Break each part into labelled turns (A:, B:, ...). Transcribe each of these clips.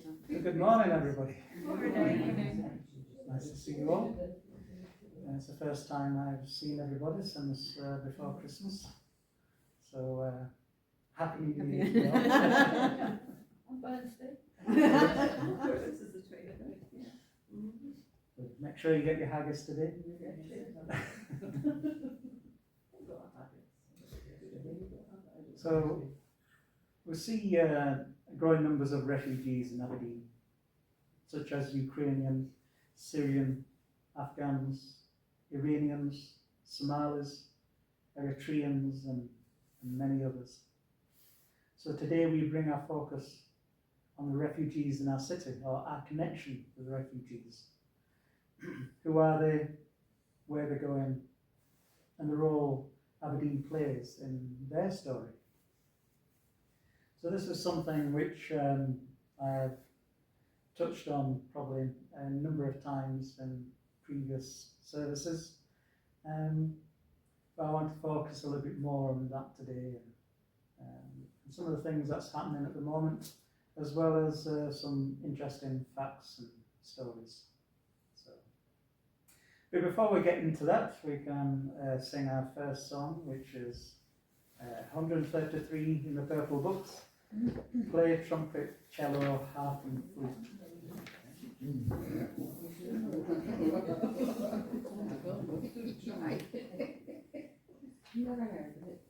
A: Good morning, everybody.
B: Morning.
A: Nice to see you all. It's the first time I've seen everybody since before Christmas. So, Happy New Year to you all.
B: On Wednesday. Of course, this is the 29th, yeah.
A: But make sure you get your haggis today. So, we see growing numbers of refugees in Aberdeen, such as Ukrainian, Syrian, Afghans, Iranians, Somalis, Eritreans, and many others. So today we bring our focus on the refugees in our city, or our connection with the refugees. Who are they, where they're going, and the role Aberdeen plays in their story. So this is something which I've touched on probably a number of times in previous services, but I want to focus a little bit more on that today, and some of the things that's happening at the moment, as well as some interesting facts and stories. So, but before we get into that, we can sing our first song, which is 133 in the Purple Books. Play trumpet, cello, harp and flute. Never heard of it.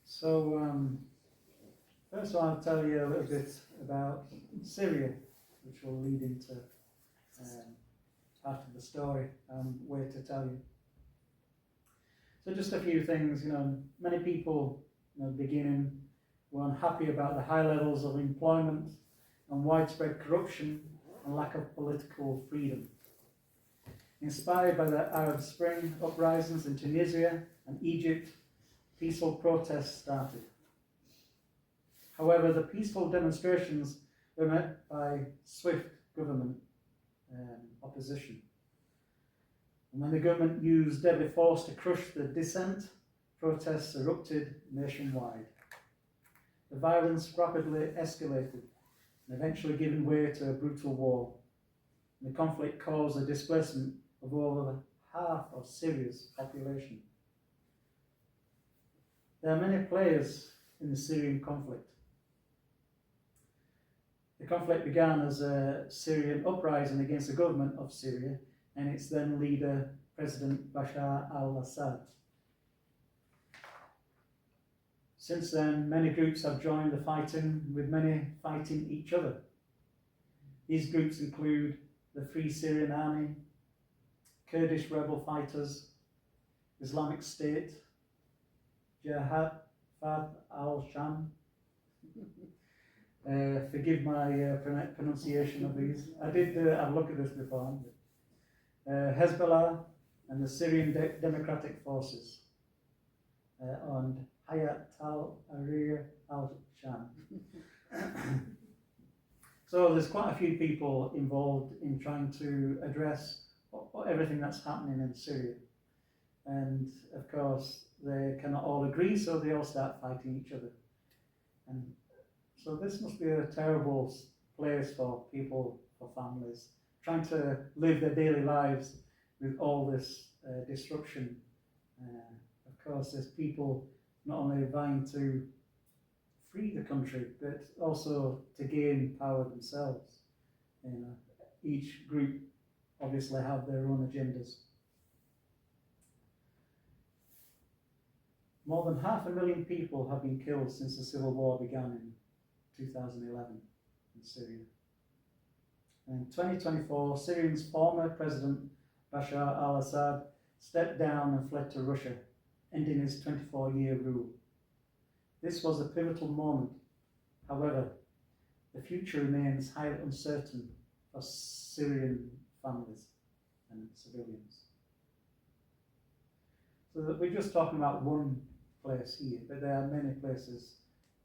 A: So, first I'll tell you a little bit about Syria, which will lead into part of the story where to tell you. So just a few things, many people, beginning were unhappy about the high levels of employment and widespread corruption and lack of political freedom. Inspired by the Arab Spring uprisings in Tunisia and Egypt, peaceful protests started. However, the peaceful demonstrations were met by swift government opposition. And when the government used deadly force to crush the dissent, protests erupted nationwide. The violence rapidly escalated, and eventually given way to a brutal war. And the conflict caused the displacement of over half of Syria's population. There are many players in the Syrian conflict. The conflict began as a Syrian uprising against the government of Syria and its then leader, President Bashar al-Assad. Since then, many groups have joined the fighting, with many fighting each other. These groups include the Free Syrian Army, Kurdish rebel fighters, Islamic State, Jihad al-Sham. Forgive my pronunciation of these. I did have a look at this before. Hezbollah and the Syrian Democratic Forces, and Hayat al-Tahrir al-Sham. So there's quite a few people involved in trying to address everything that's happening in Syria. And of course, they cannot all agree, so they all start fighting each other. And so this must be a terrible place for people, for families, trying to live their daily lives with all this disruption. Of course, there's people not only vying to free the country, but also to gain power themselves. You know, each group obviously have their own agendas. More than 500,000 people have been killed since the civil war began in 2011 in Syria. And in 2024, Syria's former president Bashar al-Assad stepped down and fled to Russia, ending his 24-year rule. This was a pivotal moment. However, the future remains highly uncertain for Syrian families and civilians. So that we're just talking about one place here, but there are many places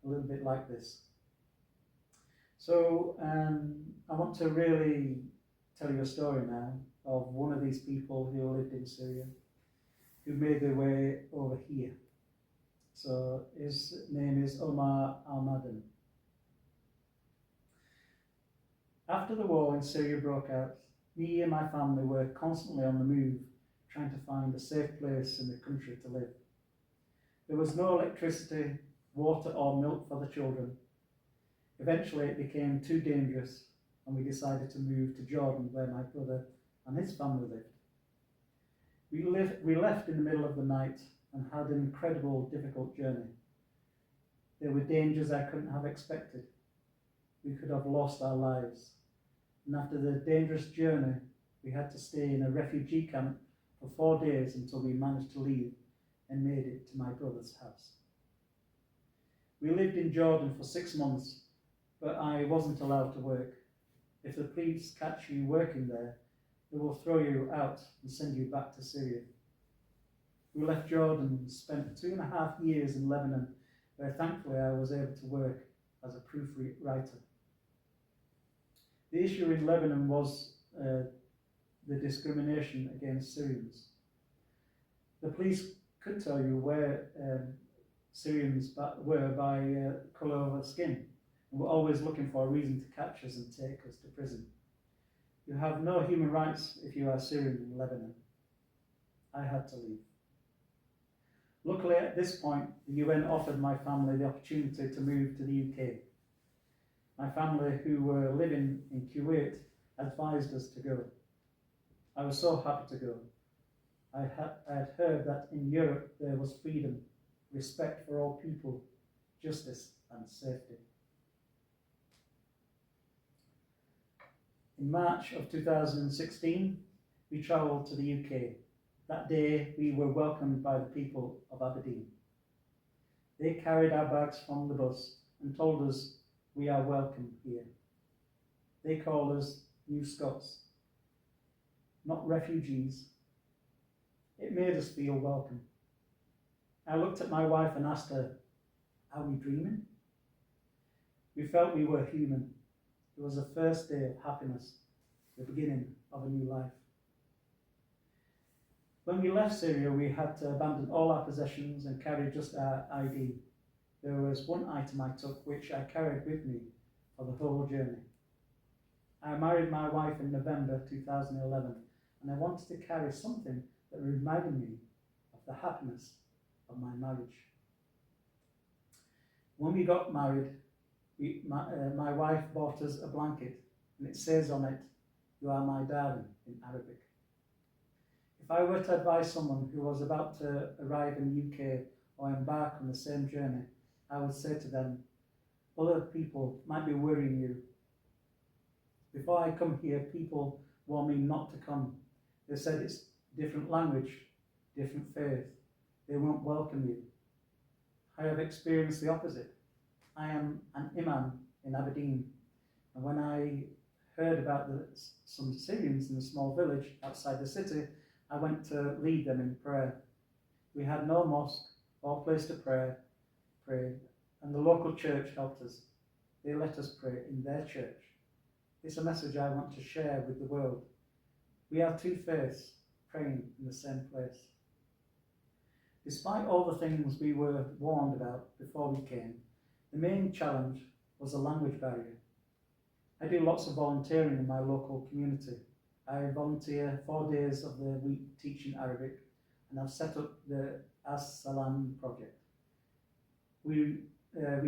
A: a little bit like this. So I want to really tell you a story now of one of these people who lived in Syria, who made their way over here. So his name is Omar al-Madani. After the war in Syria broke out, me and my family were constantly on the move, trying to find a safe place in the country to live. There was no electricity, water or milk for the children. Eventually it became too dangerous and we decided to move to Jordan, where my brother and his family lived. We left in the middle of the night and had an incredible, difficult journey. There were dangers I couldn't have expected. We could have lost our lives. And after the dangerous journey, we had to stay in a refugee camp for 4 days until we managed to leave and made it to my brother's house. We lived in Jordan for 6 months, but I wasn't allowed to work. If the police catch you working there, they will throw you out and send you back to Syria. We left Jordan and spent 2.5 years in Lebanon, where thankfully I was able to work as a proofwriter. The issue in Lebanon was the discrimination against Syrians. The police could tell you where Syrians were by colour of the skin, and were always looking for a reason to catch us and take us to prison. You have no human rights if you are Syrian in Lebanon. I had to leave. Luckily, at this point, the UN offered my family the opportunity to move to the UK. My family, who were living in Kuwait, advised us to go. I was so happy to go. I had heard that in Europe there was freedom, respect for all people, justice and safety. In March of 2016, we travelled to the UK. That day, we were welcomed by the people of Aberdeen. They carried our bags from the bus and told us we are welcome here. They called us New Scots, not refugees. It made us feel welcome. I looked at my wife and asked her, are we dreaming? We felt we were human. It was the first day of happiness, the beginning of a new life. When we left Syria, we had to abandon all our possessions and carry just our ID. There was one item I took which I carried with me for the whole journey. I married my wife in November 2011, and I wanted to carry something that reminded me of the happiness of my marriage. When we got married, my wife bought us a blanket, and it says on it, "You are my darling," in Arabic. If I were to advise someone who was about to arrive in the UK or embark on the same journey, I would say to them, other people might be worrying you. Before I come here, people warned me not to come. They said it's different language, different faith. They won't welcome you. I have experienced the opposite. I am an imam in Aberdeen, and when I heard about some Syrians in a small village outside the city, I went to lead them in prayer. We had no mosque or place to pray, and the local church helped us. They let us pray in their church. It's a message I want to share with the world. We have two faiths praying in the same place. Despite all the things we were warned about before we came, the main challenge was a language barrier. I do lots of volunteering in my local community. I volunteer 4 days of the week teaching Arabic, and I've set up the As Salam project. We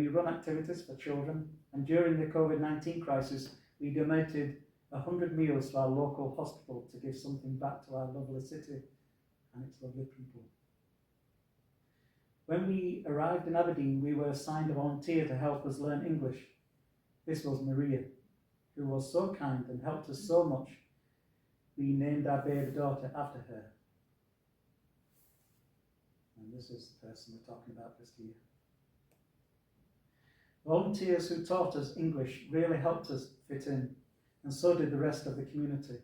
A: run activities for children, and during the COVID-19 crisis, we donated 100 meals to our local hospital to give something back to our lovely city and its lovely people. When we arrived in Aberdeen, we were assigned a volunteer to help us learn English. This was Maria, who was so kind and helped us so much. We named our baby daughter after her. And this is the person we're talking about just here. Volunteers who taught us English really helped us fit in, and so did the rest of the community.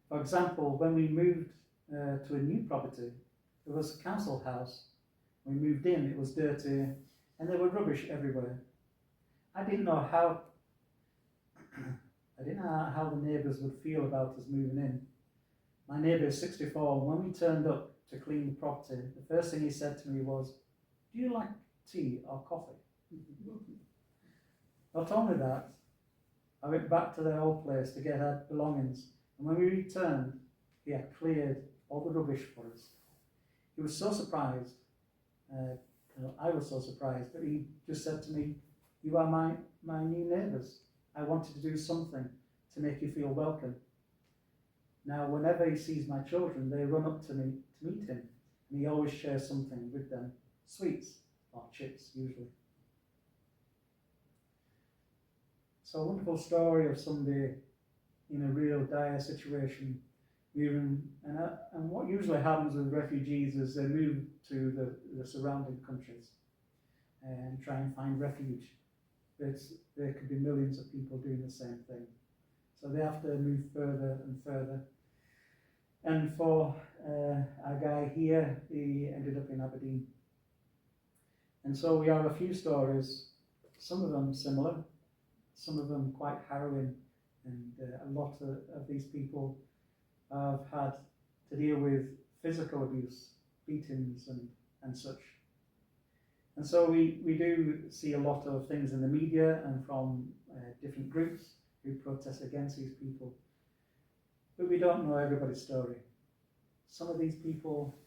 A: For example, when we moved to a new property, there was a council house. When we moved in, it was dirty, and there were rubbish everywhere. I didn't know how the neighbours would feel about us moving in. My neighbour is 64, and when we turned up to clean the property, the first thing he said to me was, "Do you like tea or coffee?" Not only that, I went back to the old place to get our belongings, and when we returned, he had cleared all the rubbish for us. He was so surprised. I was so surprised, but he just said to me, "You are my new neighbours. I wanted to do something to make you feel welcome." Now, whenever he sees my children, they run up to me to meet him, and he always shares something with them, sweets or chips usually. So a wonderful story of somebody in a real dire situation. And what usually happens with refugees is they move to the surrounding countries and try and find refuge. There could be millions of people doing the same thing. So they have to move further and further. And for our guy here, he ended up in Aberdeen. And so we have a few stories, some of them similar, some of them quite harrowing, and a lot of these people have had to deal with physical abuse, beatings and such. And so we do see a lot of things in the media and from different groups who protest against these people. But we don't know everybody's story. Some of these people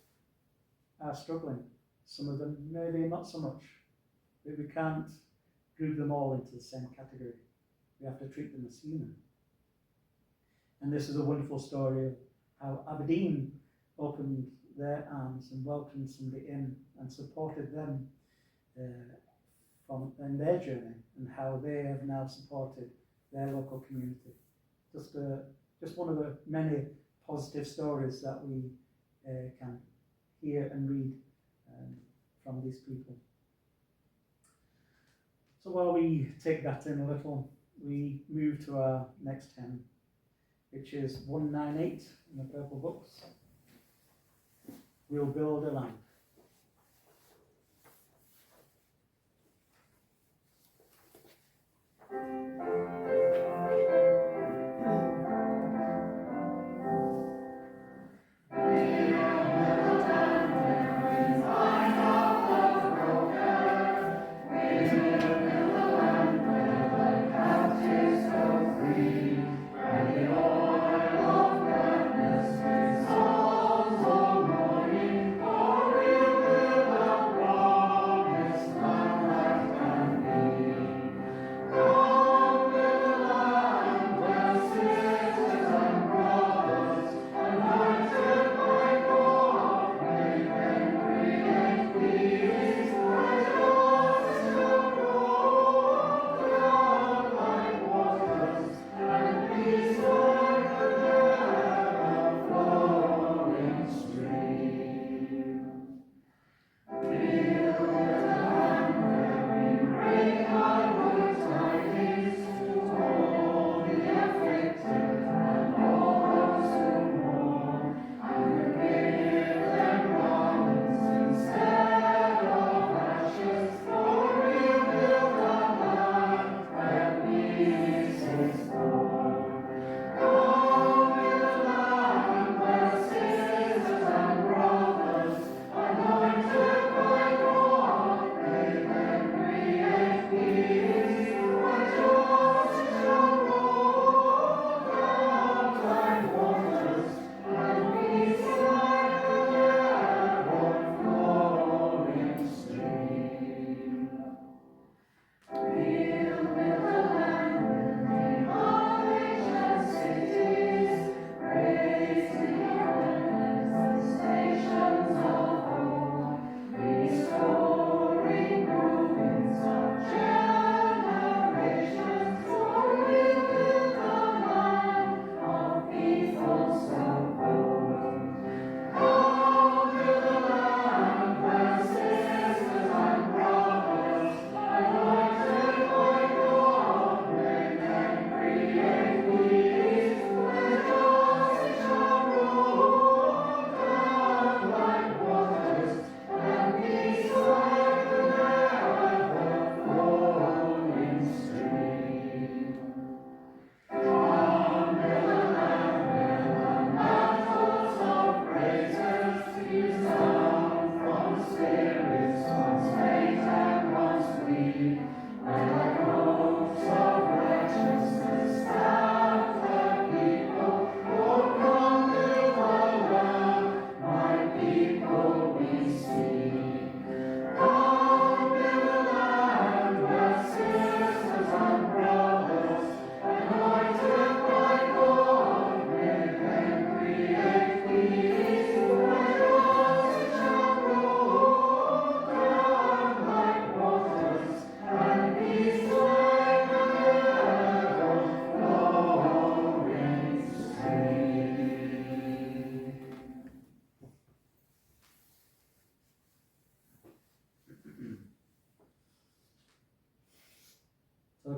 A: are struggling. Some of them maybe not so much. But we can't group them all into the same category. We have to treat them as human. And this is a wonderful story of how Aberdeen opened their arms and welcomed somebody in and supported them in their journey, and how they have now supported their local community. Just one of the many positive stories that we can hear and read from these people. So while we take that in a little, we move to our next hymn, which is 198 in the purple books. We'll build a lamp.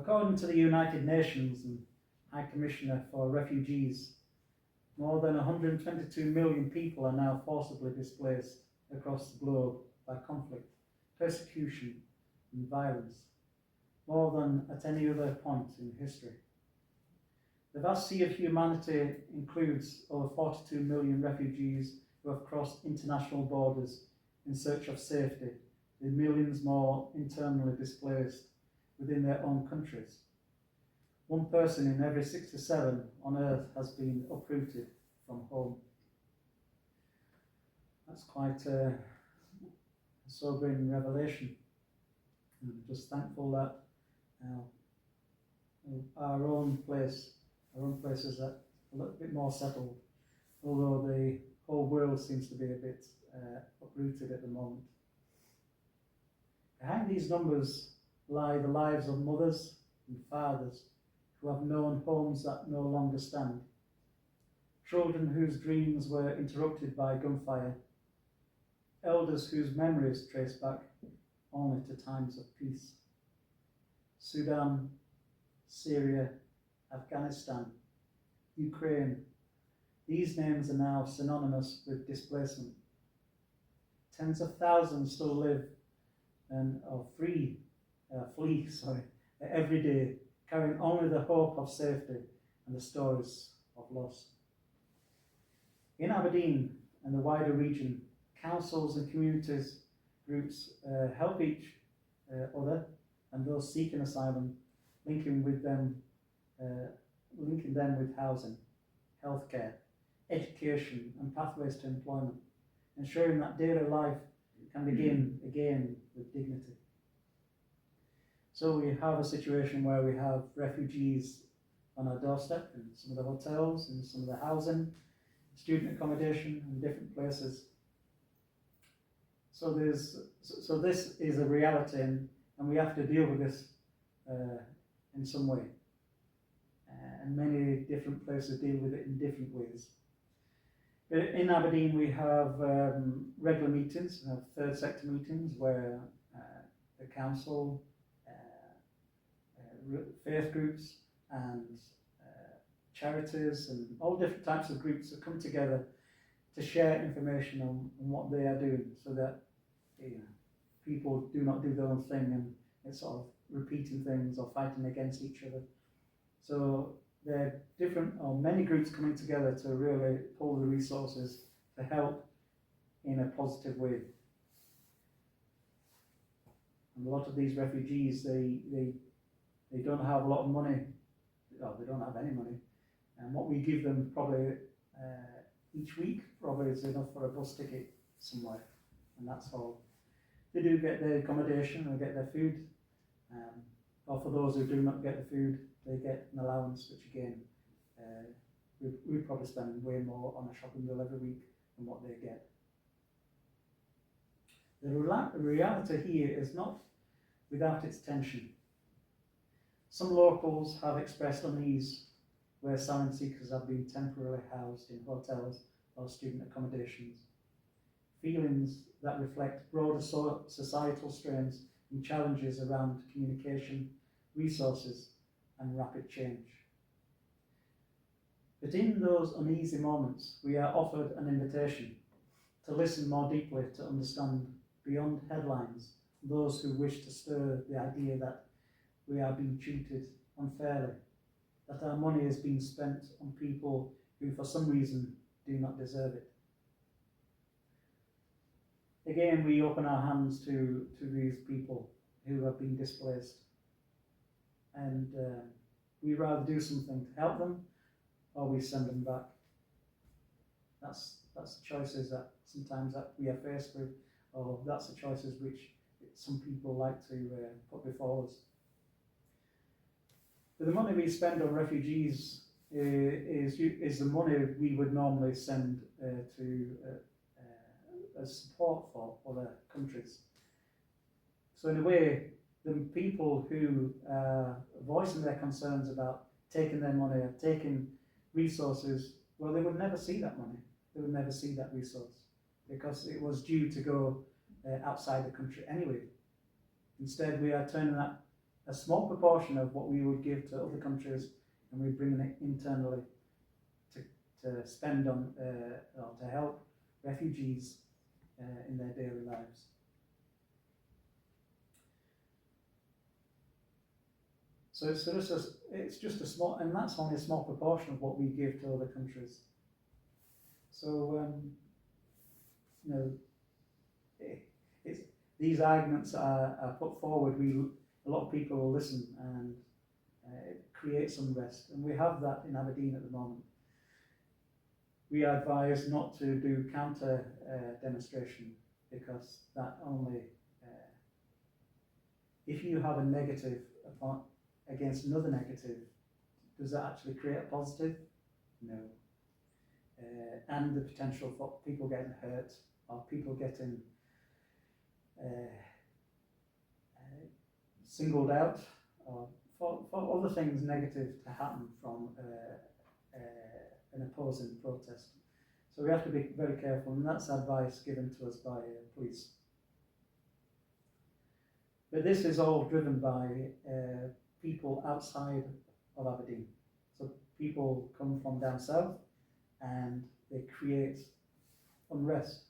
A: According to the United Nations and High Commissioner for Refugees, more than 122 million people are now forcibly displaced across the globe by conflict, persecution and violence, more than at any other point in history. The vast sea of humanity includes over 42 million refugees who have crossed international borders in search of safety, with millions more internally displaced within their own countries. One person in every 67 on earth has been uprooted from home. That's quite a sobering revelation. I'm just thankful that our own place is a little bit more settled, although the whole world seems to be a bit uprooted at the moment. Behind these numbers lie the lives of mothers and fathers who have known homes that no longer stand, children whose dreams were interrupted by gunfire, elders whose memories trace back only to times of peace. Sudan, Syria, Afghanistan, Ukraine, these names are now synonymous with displacement. Tens of thousands still live flee every day, carrying only the hope of safety and the stories of loss. In Aberdeen and the wider region, councils and communities groups help each other and those seeking asylum, linking them with housing, healthcare, education and pathways to employment, ensuring that daily life can begin again with dignity. So we have a situation where we have refugees on our doorstep in some of the hotels, in some of the housing, student accommodation in different places. So this is a reality, and we have to deal with this in some way. And many different places deal with it in different ways. In Aberdeen, we have regular meetings. We have third sector meetings where the council, faith groups, and charities, and all different types of groups that come together to share information on what they are doing, so that people do not do their own thing and it's sort of repeating things or fighting against each other. So there are many groups coming together to really pull the resources to help in a positive way. And a lot of these refugees, they don't have a lot of money. Well, they don't have any money. And what we give them probably each week probably is enough for a bus ticket somewhere. And that's all. They do get their accommodation and get their food. Or for those who do not get the food, they get an allowance, which again, we probably spend way more on a shopping bill every week than what they get. The reality here is not without its tension. Some locals have expressed unease where asylum seekers have been temporarily housed in hotels or student accommodations. Feelings that reflect broader societal strains and challenges around communication, resources, and rapid change. But in those uneasy moments, we are offered an invitation to listen more deeply, to understand beyond headlines those who wish to stir the idea that we are being treated unfairly, that our money is being spent on people who for some reason do not deserve it. Again, we open our hands to these people who have been displaced, and we rather do something to help them, or we send them back. That's the choices that sometimes that we are faced with, or that's the choices which some people like to put before us. But the money we spend on refugees is the money we would normally send as support for other countries. So in a way, the people who are voicing their concerns about taking their money, or taking resources, well, they would never see that money. They would never see that resource because it was due to go outside the country anyway. Instead, we are turning that a small proportion of what we would give to other countries, and we're bringing it internally to spend on or to help refugees in their daily lives. So it's just a small, and that's only a small proportion of what we give to other countries. So it's these arguments are put forward. A lot of people will listen, and it creates unrest, and we have that in Aberdeen at the moment. We are advised not to do counter demonstration, because that only, if you have a negative against another negative, does that actually create a positive? No. And the potential for people getting hurt, or people getting singled out, or for other things negative to happen from an opposing protest. So we have to be very careful, and that's advice given to us by police. But this is all driven by people outside of Aberdeen. So people come from down south, and they create unrest,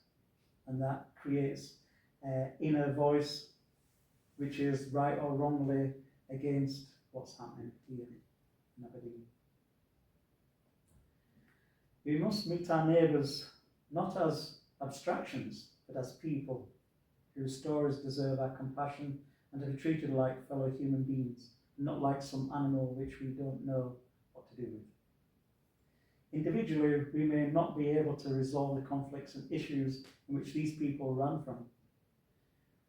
A: and that creates inner voice which is right or wrongly against what's happening here in Aberdeen. We must meet our neighbours not as abstractions, but as people whose stories deserve our compassion and to be treated like fellow human beings, not like some animal which we don't know what to do with. Individually, we may not be able to resolve the conflicts and issues in which these people run from.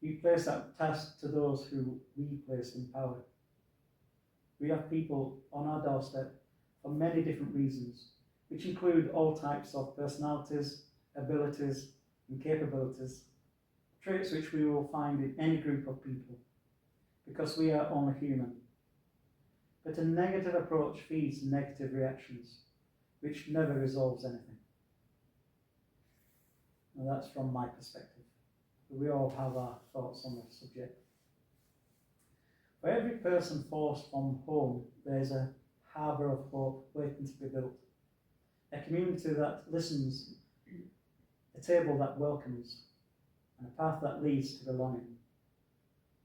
A: We place that task to those who we place in power. We have people on our doorstep for many different reasons, which include all types of personalities, abilities, and capabilities, traits which we will find in any group of people, because we are only human. But a negative approach feeds negative reactions, which never resolves anything. Now that's from my perspective. We all have our thoughts on the subject. For every person forced from home, there's a harbour of hope waiting to be built. A community that listens, a table that welcomes, and a path that leads to belonging.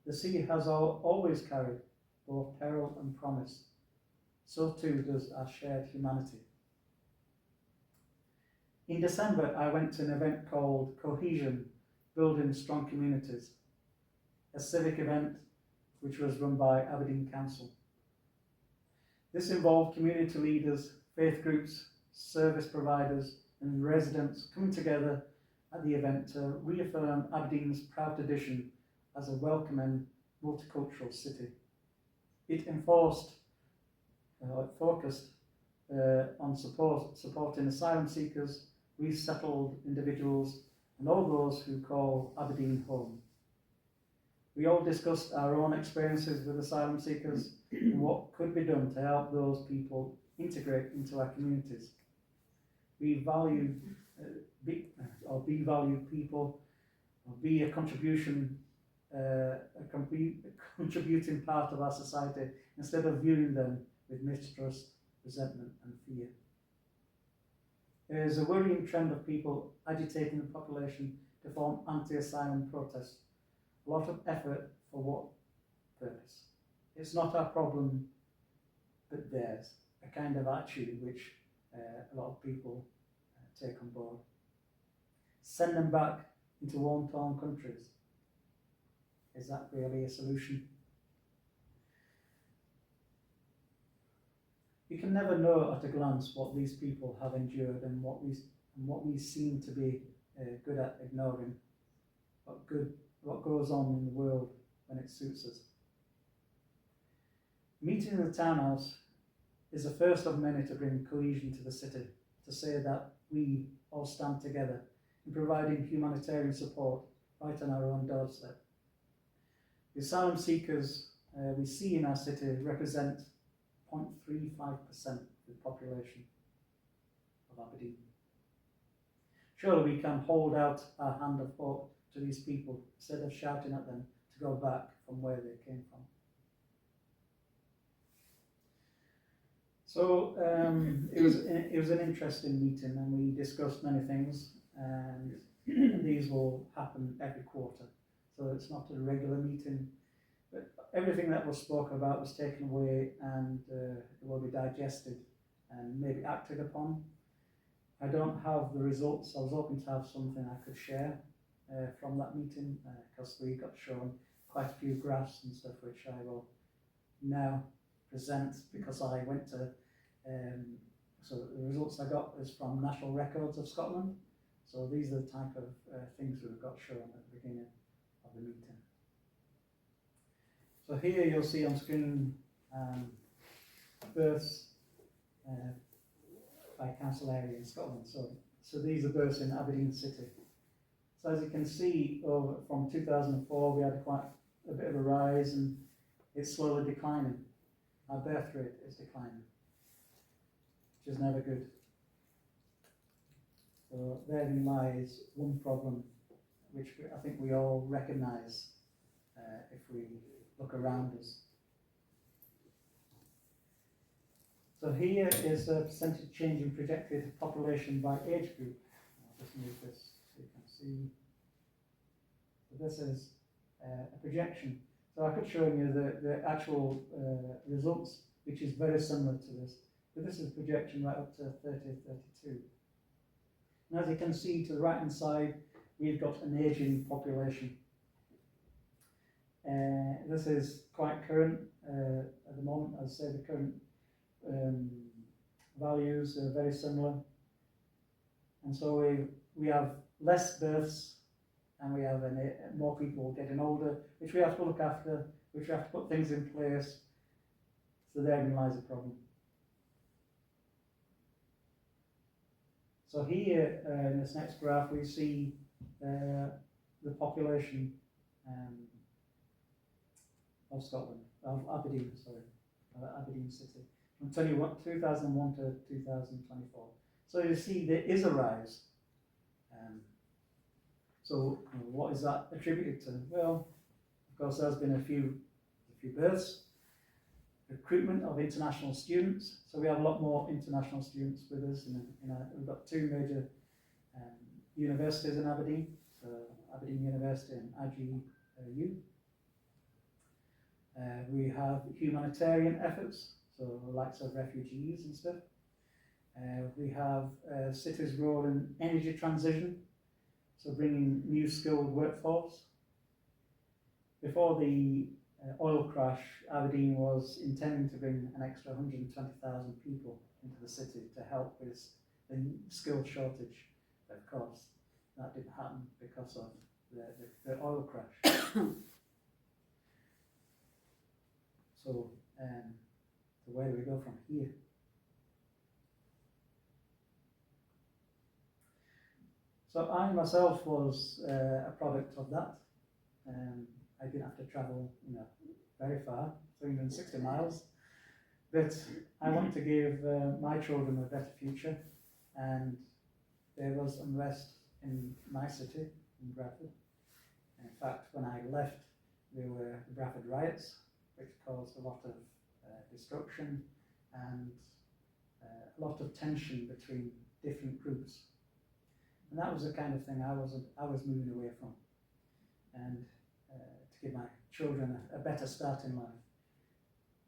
A: The sea has always carried both peril and promise. So too does our shared humanity. In December, I went to an event called Cohesion, Building Strong Communities, a civic event which was run by Aberdeen Council. This involved community leaders, faith groups, service providers and residents coming together at the event to reaffirm Aberdeen's proud tradition as a welcoming multicultural city. It focused on supporting asylum seekers, resettled individuals, and all those who call Aberdeen home. We all discussed our own experiences with asylum seekers and what could be done to help those people integrate into our communities. We value be valued people, or be a contributing part of our society, instead of viewing them with mistrust, resentment and fear. There is a worrying trend of people agitating the population to form anti-asylum protests. A lot of effort for what purpose? It's not our problem, but theirs. A kind of attitude which a lot of people take on board. Send them back into war-torn countries. Is that really a solution? You can never know at a glance what these people have endured and what we seem to be good at ignoring. What goes on in the world when it suits us. Meeting in the townhouse is the first of many to bring cohesion to the city, to say that we all stand together in providing humanitarian support right on our own doorstep. The asylum seekers we see in our city represent 0.35% of the population of Aberdeen. Surely we can hold out our hand of hope to these people instead of shouting at them to go back from where they came from. So it was an interesting meeting, and we discussed many things, and these will happen every quarter. So it's not a regular meeting, but everything that was spoken about was taken away, and it will be digested and maybe acted upon. I don't have the results. I was hoping to have something I could share from that meeting, because we got shown quite a few graphs and stuff, which I will now present, because I went to, so the results I got is from National Records of Scotland. So these are the type of things we've got shown at the beginning of the meeting. So here you'll see on screen births by council area in Scotland. So these are births in Aberdeen City. So as you can see, from 2004 we had quite a bit of a rise, and it's slowly declining. Our birth rate is declining, which is never good. So therein lies one problem, which I think we all recognise if we look around us. So here is a percentage change in projected population by age group. I'll just move this so you can see. So this is a projection. So I could show you the actual results, which is very similar to this. But this is a projection right up to 3032. And as you can see to the right hand side, we've got an ageing population. This is quite current at the moment. As I say, the current values are very similar. And so we have less births, and we have more people getting older, which we have to look after, which we have to put things in place. So therein lies a problem. So here in this next graph we see the population of Scotland, of Aberdeen, Aberdeen City, from 2001 to 2024. So you see there is a rise. So what is that attributed to? Well, of course, there's been a few births, recruitment of international students. So we have a lot more international students with us. We've got two major universities in Aberdeen, so Aberdeen University and AGU. We have humanitarian efforts, so the likes of refugees and stuff. We have city's role in energy transition, so bringing new skilled workforce. Before the oil crash, Aberdeen was intending to bring an extra 120,000 people into the city to help with the skilled shortage. But of course, that didn't happen because of the oil crash. So where do we go from here? So I myself was a product of that. I didn't have to travel, very far, 360 miles. But I want to give my children a better future, and there was unrest in my city, in Bradford. And in fact, when I left, there were the Bradford riots, which caused a lot of destruction and a lot of tension between different groups. And that was the kind of thing I was moving away from, and to give my children a better start in life.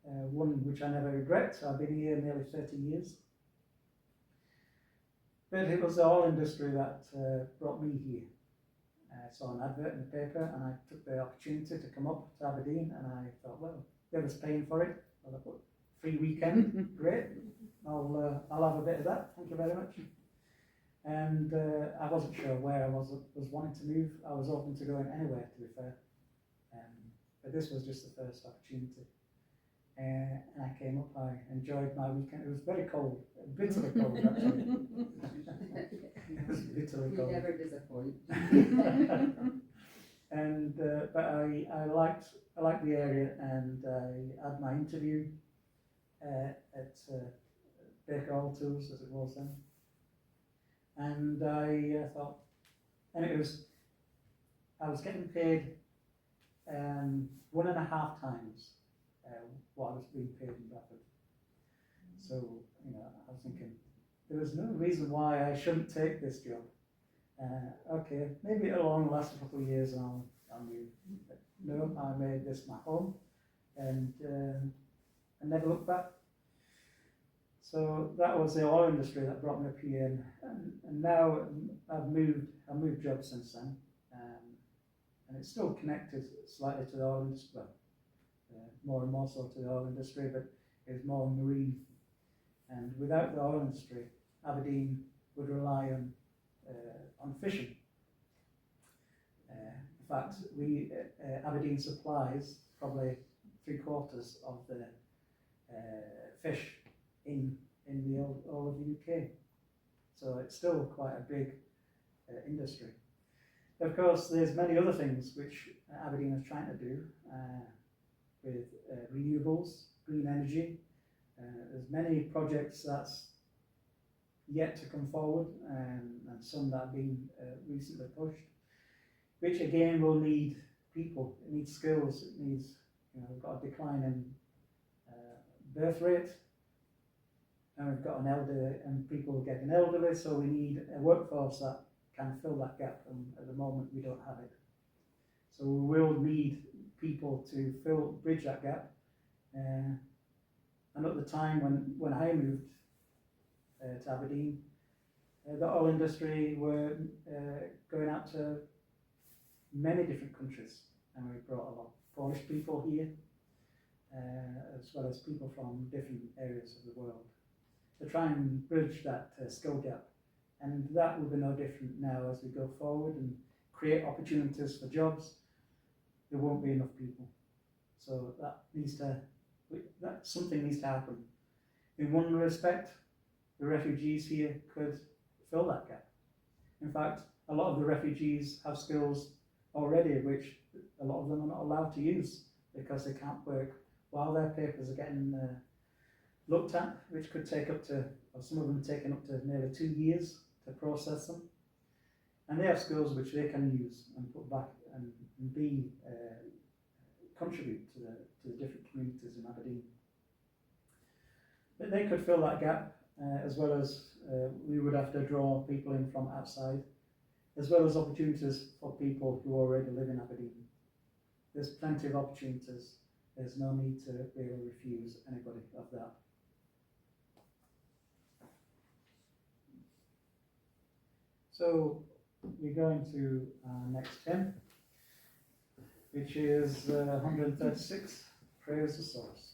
A: One which I never regret. I've been here nearly 30 years. But it was the oil industry that brought me here. I saw an advert in the paper, and I took the opportunity to come up to Aberdeen, and I thought, well, they was paying for it. Well, I put free weekend, great. I'll have a bit of that. Thank you very much. And I wasn't sure where I was wanting to move. I was open to going anywhere, to be fair. But this was just the first opportunity. And I came up, I enjoyed my weekend. It was very cold, bitterly cold actually. It was bitterly cold.
B: You never disappoint.
A: And but I liked the area, and I had my interview at Baker Oil Tools, as it was then. And I thought, and I was getting paid 1.5 times what I was being paid in Bradford. So, I was thinking, there was no reason why I shouldn't take this job. Okay, maybe it'll only last a couple of years and I'll move. But no, I made this my home, and I never looked back. So that was the oil industry that brought me up here, and now I've moved jobs since then, and it's still connected slightly to the oil industry, well, more and more so to the oil industry, but it's more marine. And without the oil industry, Aberdeen would rely on fishing. In fact, Aberdeen supplies probably 3/4 of the fish in all of the UK. So it's still quite a big industry. Of course, there's many other things which Aberdeen is trying to do with renewables, green energy. There's many projects that's yet to come forward, and some that have been recently pushed, which again will need people. It needs skills. It needs, we've got a decline in birth rate, and we've got and people getting elderly, so we need a workforce that can fill that gap, and at the moment we don't have it. So we will need people to bridge that gap. And at the time when I moved to Aberdeen, the oil industry were going out to many different countries, and we brought a lot of Polish people here, as well as people from different areas of the world, to try and bridge that skill gap. And that will be no different now as we go forward and create opportunities for jobs. There won't be enough people, so something needs to happen. In one respect, the refugees here could fill that gap. In fact, a lot of the refugees have skills already which a lot of them are not allowed to use because they can't work while their papers are getting looked at, which could take up to, or some of them taking up to nearly 2 years to process them. And they have skills which they can use and put back and contribute to the different communities in Aberdeen. But they could fill that gap, as well as we would have to draw people in from outside, as well as opportunities for people who already live in Aberdeen. There's plenty of opportunities. There's no need to really refuse anybody of that. So we're going to our next hymn, which is 136, Praise the Source.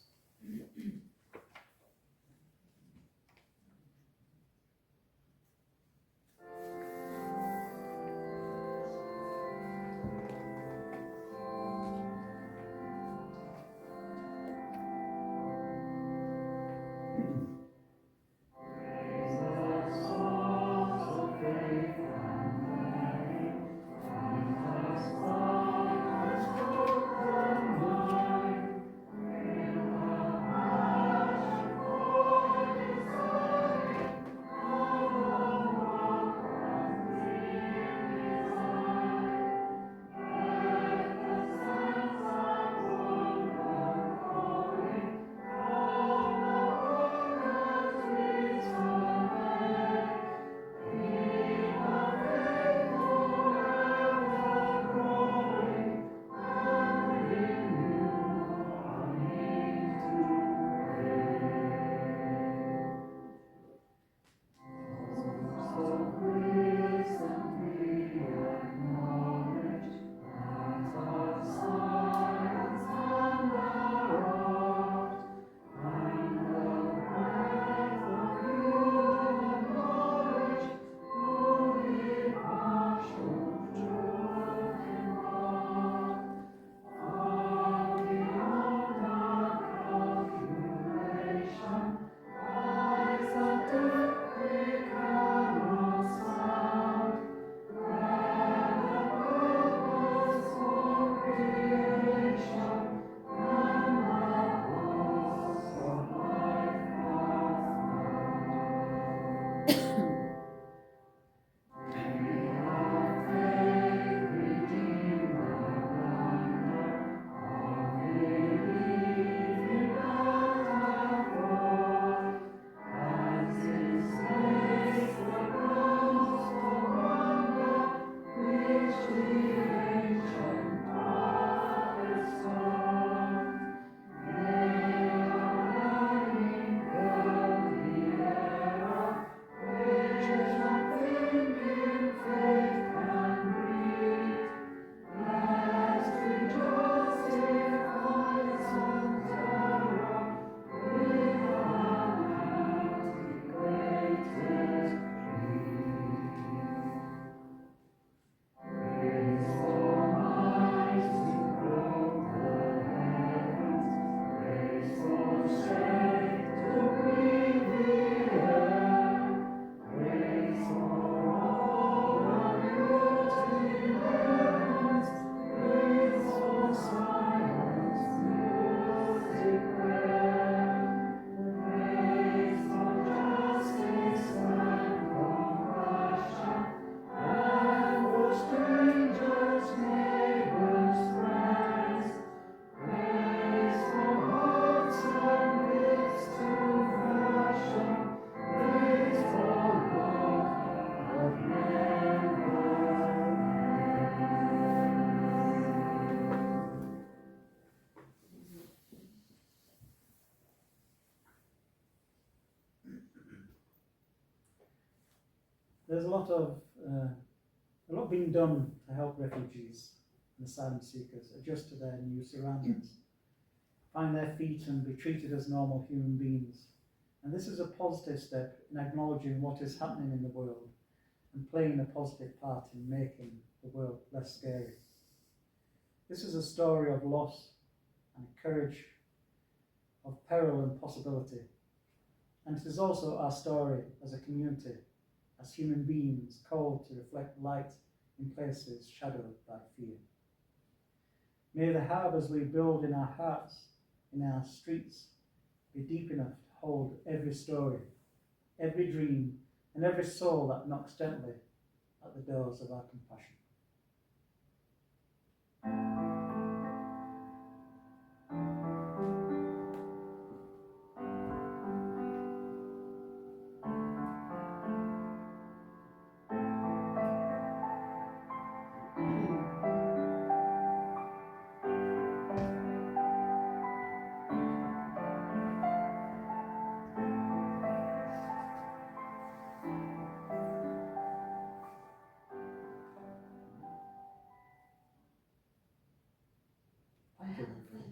A: there's a lot being done to help refugees and asylum seekers adjust to their new surroundings, find their feet and be treated as normal human beings. And this is a positive step in acknowledging what is happening in the world and playing a positive part in making the world less scary. This is a story of loss and courage, of peril and possibility. And it is also our story as a community, as human beings called to reflect light in places shadowed by fear. May the harbours we build in our hearts, in our streets, be deep enough to hold every story, every dream, and every soul that knocks gently at the doors of our compassion. Thank you.